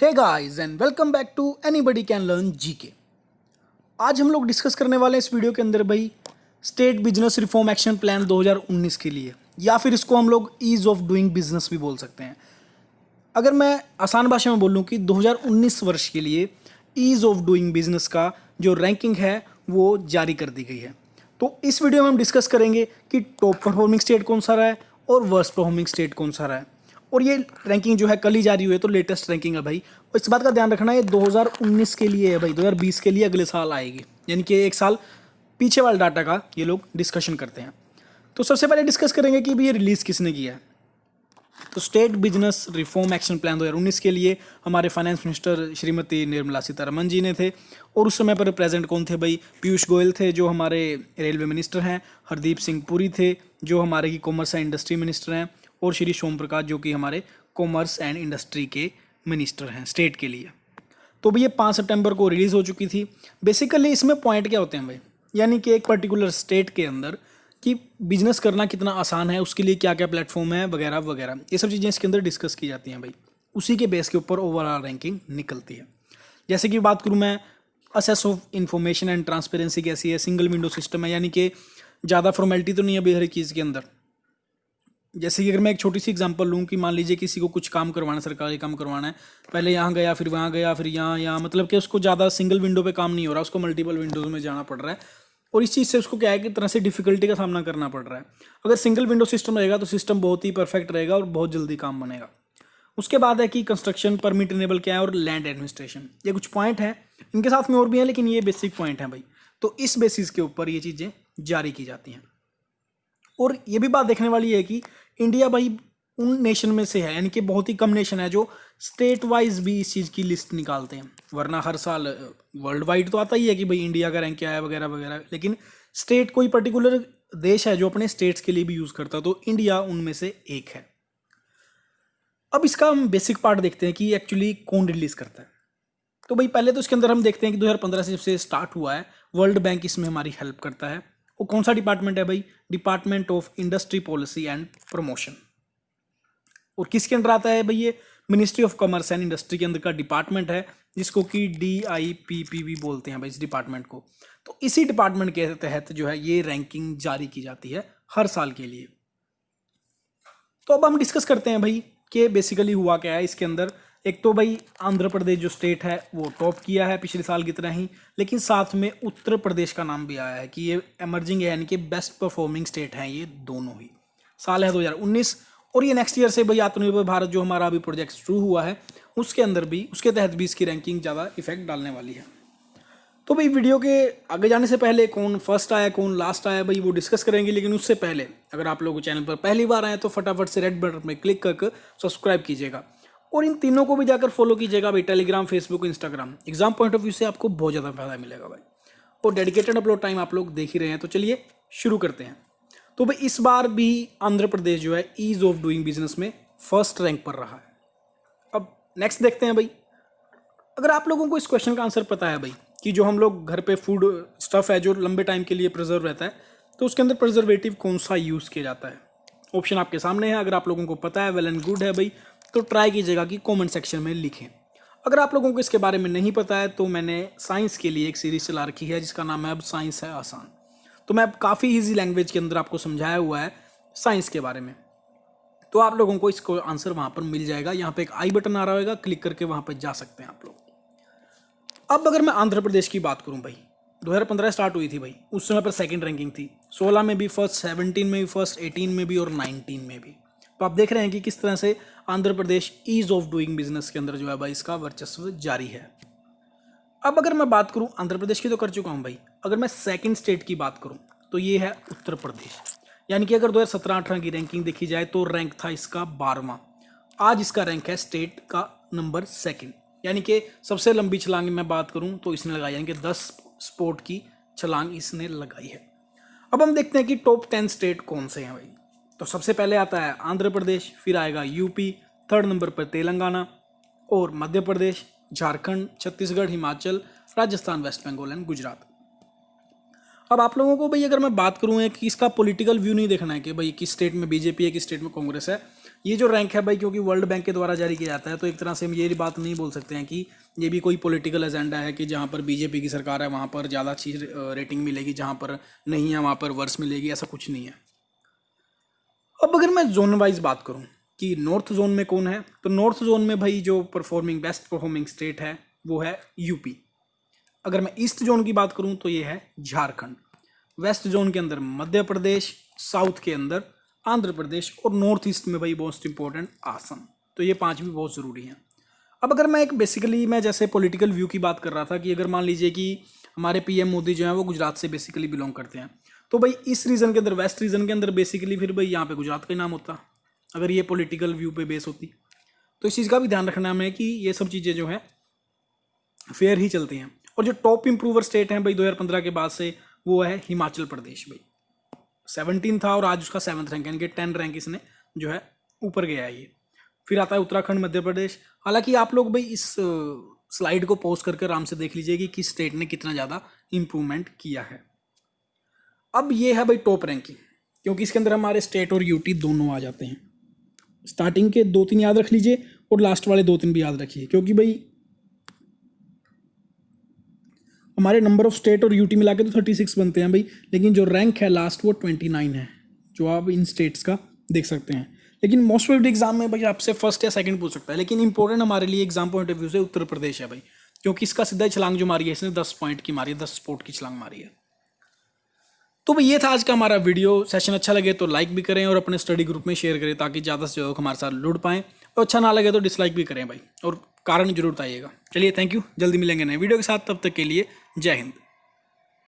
Hey guys and welcome back to anybody can learn GK. आज हम लोग discuss करने वाले हैं इस वीडियो के अंदर भाई estate business reform action plan 2019 के लिए, या फिर इसको हम लोग ईज ऑफ डूइंग बिजनेस भी बोल सकते हैं। अगर मैं आसान भाषा में बोलूँ कि 2019 वर्ष के लिए ईज ऑफ डूइंग बिजनेस का जो रैंकिंग है वो जारी कर दी गई है। तो इस वीडियो में हम डिस्कस करेंगे कि टॉप परफॉर्मिंग स्टेट कौन सा रहा है और वर्स्ट परफॉर्मिंग स्टेट कौन सा रहा है। और ये रैंकिंग जो है कल ही जारी हुई है, तो लेटेस्ट रैंकिंग है भाई। और इस बात का ध्यान रखना है 2019 के लिए है भाई, 2020 के लिए अगले साल आएगी, यानी कि एक साल पीछे वाले डाटा का ये लोग डिस्कशन करते हैं। तो सबसे पहले डिस्कस करेंगे कि भाई ये रिलीज़ किसने किया है। तो estate business reform action plan 2019 के लिए हमारे फाइनेंस मिनिस्टर श्रीमती निर्मला सीतारमन जी ने थे, और उस समय पर प्रेजेंट कौन थे भाई? पीयूष गोयल थे जो हमारे रेलवे मिनिस्टर हैं, हरदीप सिंह पुरी थे जो हमारे की कॉमर्स एंड इंडस्ट्री मिनिस्टर हैं, और श्री सोम प्रकाश जो कि हमारे कॉमर्स एंड इंडस्ट्री के मिनिस्टर हैं स्टेट के लिए। तो भाई ये 5 सितंबर को रिलीज़ हो चुकी थी। बेसिकली इसमें पॉइंट क्या होते हैं भाई, यानी कि एक पर्टिकुलर स्टेट के अंदर कि बिजनेस करना कितना आसान है, उसके लिए क्या क्या प्लेटफॉर्म है वगैरह वगैरह, ये सब चीज़ें इसके अंदर डिस्कस की जाती हैं भाई। उसी के बेस के ऊपर ओवरऑल रैंकिंग निकलती है। जैसे कि बात करूँ मैं, assess of information and transparency कैसी है, सिंगल विंडो सिस्टम है, यानी कि ज़्यादा फॉर्मेलिटी तो नहीं है भाई हर एक चीज़ के अंदर। जैसे कि अगर मैं एक छोटी सी एग्जांपल लूँ कि मान लीजिए किसी को कुछ काम करवाना है, सरकारी काम करवाना है, पहले यहाँ गया फिर वहाँ गया फिर यहाँ, मतलब कि उसको ज़्यादा सिंगल विंडो पे काम नहीं हो रहा, उसको मल्टीपल विंडोज़ में जाना पड़ रहा है, और इस चीज़ से उसको क्या है कि तरह से डिफिकल्टी का सामना करना पड़ रहा है। अगर सिंगल विंडो सिस्टम रहेगा तो सिस्टम बहुत ही परफेक्ट रहेगा और बहुत जल्दी काम बनेगा। उसके बाद है कि कंस्ट्रक्शन परमिट इनेबल क्या है और लैंड एडमिनिस्ट्रेशन, ये कुछ पॉइंट हैं, इनके साथ में और भी हैं लेकिन ये बेसिक पॉइंट हैं भाई। तो इस बेसिस के ऊपर ये चीज़ें जारी की जाती हैं। और ये भी बात देखने वाली है कि इंडिया भाई उन नेशन में से है, यानी कि बहुत ही कम नेशन है जो स्टेट वाइज भी इस चीज़ की लिस्ट निकालते हैं। वरना हर साल वर्ल्ड वाइड तो आता ही है कि भाई इंडिया का रैंक क्या है वगैरह वगैरह, लेकिन स्टेट कोई पर्टिकुलर देश है जो अपने स्टेट्स के लिए भी यूज़ करता है, तो इंडिया उनमें से एक है। अब इसका हम बेसिक पार्ट देखते हैं कि एक्चुअली कौन रिलीज़ करता है। तो भाई पहले तो इसके अंदर हम देखते हैं कि 2015 से जब से स्टार्ट हुआ है, वर्ल्ड बैंक इसमें हमारी हेल्प करता है। वो कौन सा डिपार्टमेंट है भाई? Department of industry policy and promotion. और किसके अंदर आता है भाई? ये ministry of commerce and industry के अंदर का डिपार्टमेंट है, जिसको कि DIPP भी बोलते हैं भाई इस डिपार्टमेंट को। तो इसी डिपार्टमेंट के तहत जो है ये रैंकिंग जारी की जाती है हर साल के लिए। तो अब हम डिस्कस करते हैं भाई कि बेसिकली हुआ क्या है इसके अंदर। एक तो भाई आंध्र प्रदेश जो स्टेट है वो टॉप किया है पिछले साल की तरह ही, लेकिन साथ में उत्तर प्रदेश का नाम भी आया है कि ये एमर्जिंग है, यानी कि बेस्ट परफॉर्मिंग स्टेट हैं ये दोनों ही। साल है 2019, और ये नेक्स्ट ईयर से भाई आत्मनिर्भर भारत जो हमारा अभी प्रोजेक्ट शुरू हुआ है उसके अंदर भी, उसके तहत भी इसकी रैंकिंग ज़्यादा इफेक्ट डालने वाली है। तो भाई वीडियो के आगे जाने से पहले कौन फर्स्ट आया कौन लास्ट आया भाई वो डिस्कस करेंगे, लेकिन उससे पहले अगर आप लोग चैनल पर पहली बार आए तो फटाफट से रेड बटन में क्लिक करके सब्सक्राइब कीजिएगा, और इन तीनों को भी जाकर फॉलो कीजिएगा भाई, Telegram, Facebook, Instagram. Exam point of view से आपको बहुत ज़्यादा फायदा मिलेगा भाई, और डेडिकेटेड अपलोड टाइम आप लोग देख ही रहे हैं। तो चलिए शुरू करते हैं। तो भाई इस बार भी आंध्र प्रदेश जो है ईज ऑफ डूइंग बिजनेस में फर्स्ट रैंक पर रहा है। अब नेक्स्ट देखते हैं भाई। अगर आप लोगों को इस क्वेश्चन का आंसर पता है भाई कि जो हम लोग घर पे फूड स्टफ है जो लंबे टाइम के लिए प्रिजर्व रहता है, तो उसके अंदर प्रिजर्वेटिव कौन सा यूज़ किया जाता है? ऑप्शन आपके सामने है। अगर आप लोगों को पता है वेल एंड गुड है भाई, तो ट्राई कीजिएगा कि कमेंट सेक्शन में लिखें। अगर आप लोगों को इसके बारे में नहीं पता है तो मैंने साइंस के लिए एक सीरीज चला रखी है जिसका नाम है अब साइंस है आसान। तो मैं काफ़ी ईजी लैंग्वेज के अंदर आपको समझाया हुआ है साइंस के बारे में, तो आप लोगों को इसको आंसर वहाँ पर मिल जाएगा। यहाँ पे एक आई बटन आ रहा होगा, क्लिक करके वहाँ पर जा सकते हैं आप लोग। अब अगर मैं आंध्र प्रदेश की बात करूं भाई, 2015 स्टार्ट हुई थी भाई, उस समय पर सेकंड रैंकिंग थी, 16 में भी फर्स्ट, 17 में भी फर्स्ट, 18 में भी और 19 में भी। तो आप देख रहे हैं कि किस तरह से Andhra Pradesh ease of doing business के अंदर जो है भाई इसका वर्चस्व जारी है। अब अगर मैं बात करूं आंध्र प्रदेश की तो कर चुका हूं भाई, अगर मैं सेकंड स्टेट की बात करूं तो ये है उत्तर प्रदेश। यानी कि अगर 2017-18 की रैंकिंग देखी जाए तो रैंक था इसका 12वां, आज इसका रैंक है स्टेट का नंबर 2, यानी कि सबसे लंबी छलांग में बात करूं तो इसने लगाई, यानी कि 10 स्पोर्ट की छलांग इसने लगाई है। अब हम देखते हैं कि टॉप 10 स्टेट कौन से हैं भाई। तो सबसे पहले आता है आंध्र प्रदेश, फिर आएगा यूपी, थर्ड नंबर पर तेलंगाना, और मध्य प्रदेश, झारखंड, छत्तीसगढ़, हिमाचल, राजस्थान, वेस्ट बंगाल एंड गुजरात। अब आप लोगों को भाई अगर मैं बात करूँ कि इसका पॉलिटिकल व्यू नहीं देखना है कि भाई किस स्टेट में बीजेपी है किस स्टेट में कांग्रेस है, ये जो रैंक है भाई क्योंकि वर्ल्ड बैंक के द्वारा जारी किया जाता है, तो एक तरह से हम ये बात नहीं बोल सकते हैं कि ये भी कोई पॉलिटिकल एजेंडा है कि जहाँ पर बीजेपी की सरकार है वहाँ पर ज़्यादा अच्छी रेटिंग मिलेगी, जहाँ पर नहीं है वहाँ पर वर्स मिलेगी, ऐसा कुछ नहीं है। अब अगर मैं जोन वाइज बात करूँ कि नॉर्थ जोन में कौन है, तो नॉर्थ जोन में भाई जो बेस्ट परफॉर्मिंग स्टेट है वो है यूपी। अगर मैं ईस्ट जोन की बात करूँ तो ये है झारखंड। वेस्ट जोन के अंदर मध्य प्रदेश, साउथ के अंदर आंध्र प्रदेश और नॉर्थ ईस्ट में भाई मोस्ट इंपॉर्टेंट आसम। तो ये 5 भी बहुत ज़रूरी हैं। अब अगर मैं मैं जैसे पॉलिटिकल व्यू की बात कर रहा था कि अगर मान लीजिए कि हमारे पीएम मोदी जो है वो गुजरात से बेसिकली बिलोंग करते हैं, तो भाई इस रीजन के अंदर, वेस्ट रीजन के अंदर बेसिकली फिर भाई यहाँ पे गुजरात का ही नाम होता अगर ये पॉलिटिकल व्यू पे बेस होती। तो इस चीज़ का भी ध्यान रखना हमें कि ये सब चीज़ें जो है फेयर ही चलती हैं। और जो टॉप इंप्रूवर स्टेट हैं भाई 2015 के बाद से, वो है हिमाचल प्रदेश। भाई 17 था और आज उसका 7th रैंक, यानी कि 10 रैंक इसने जो है ऊपर गया है ये। फिर आता है उत्तराखंड, मध्य प्रदेश। हालांकि आप लोग भाई इस स्लाइड को पॉज करके आराम से देख लीजिए कि किस स्टेट ने कितना ज़्यादा इंप्रूवमेंट किया है। अब ये है भाई टॉप रैंकिंग, क्योंकि इसके अंदर हमारे स्टेट और यूटी दोनों आ जाते हैं। स्टार्टिंग के 2-3 याद रख लीजिए और लास्ट वाले 2-3 भी याद रखिए, क्योंकि भाई हमारे नंबर ऑफ स्टेट और यूटी मिला के तो 36 बनते हैं भाई, लेकिन जो रैंक है लास्ट वो 29 है, जो आप इन स्टेट्स का देख सकते हैं। लेकिन मोस्ट प्रोबेबली एग्जाम में भाई आपसे फर्स्ट या सेकंड पूछ सकता है, लेकिन इंपॉर्टेंट हमारे लिए एग्जाम पॉइंट ऑफ व्यू से उत्तर प्रदेश है भाई, क्योंकि इसका सीधा छलांग जो मारी है इसने 10 पॉइंट की मारी है, 10 स्पोर्ट की छलांग मारी है। तो भाई ये था आज का हमारा वीडियो। सेशन अच्छा लगे तो लाइक भी करें और अपने स्टडी ग्रुप में शेयर करें ताकि ज़्यादा से ज़्यादा हमारे साथ जुड़ पाएँ, और अच्छा ना लगे तो डिसलाइक भी करें भाई, और कारण जरूर बताइएगा। चलिए थैंक यू, जल्दी मिलेंगे नए वीडियो के साथ, तब तक के लिए जय हिंद।